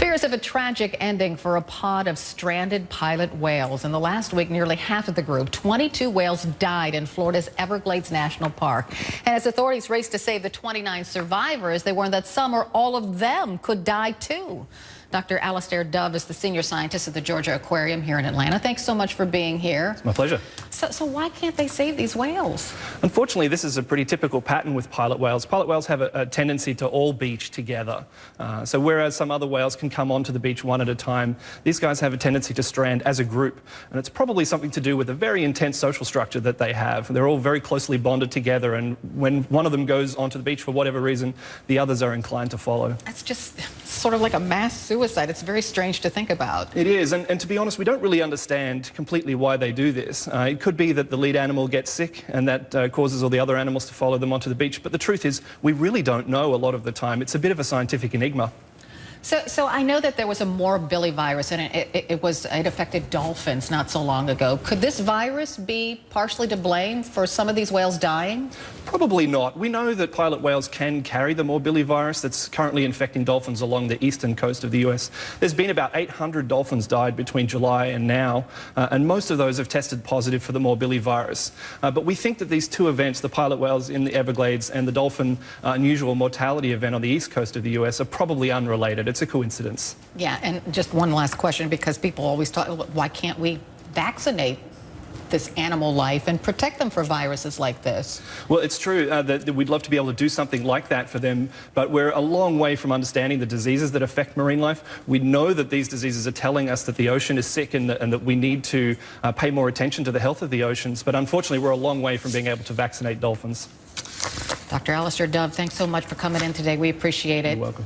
Fears of a tragic ending for a pod of stranded pilot whales. In the last week, nearly half of the group, 22 whales, died in Florida's Everglades National Park. And as authorities race to save the 29 survivors, they warn that some or all of them could die too. Dr. Alastair Dove is the senior scientist at the Georgia Aquarium here in Atlanta. Thanks so much for being here. It's my pleasure. So why can't they save these whales? Unfortunately, this is a pretty typical pattern with pilot whales. Pilot whales have a tendency to all beach together. So whereas some other whales can come onto the beach one at a time, these guys have a tendency to strand as a group. And it's probably something to do with a very intense social structure that they have. They're all very closely bonded together, and when one of them goes onto the beach for whatever reason, the others are inclined to follow. It's just sort of like a mass suicide. It's very strange to think about. It is, and to be honest, we don't really understand completely why they do this. It could be that the lead animal gets sick and that causes all the other animals to follow them onto the beach, but the truth is we really don't know a lot of the time. It's a bit of a scientific enigma. So I know that there was a morbillivirus, and it affected dolphins not so long ago. Could this virus be partially to blame for some of these whales dying? Probably not. We know that pilot whales can carry the morbillivirus that's currently infecting dolphins along the eastern coast of the US. There's been about 800 dolphins died between July and now, and most of those have tested positive for the morbillivirus. But we think that these two events, the pilot whales in the Everglades and the dolphin unusual mortality event on the east coast of the US, are probably unrelated. It's a coincidence. Yeah, and just one last question, because people always talk, why can't we vaccinate this animal life and protect them for viruses like this? Well, it's true that we'd love to be able to do something like that for them, but we're a long way from understanding the diseases that affect marine life. We know that these diseases are telling us that the ocean is sick and that we need to pay more attention to the health of the oceans, but unfortunately we're a long way from being able to vaccinate dolphins. Dr. Alastair Dove, thanks so much for coming in today. We appreciate it. You're welcome.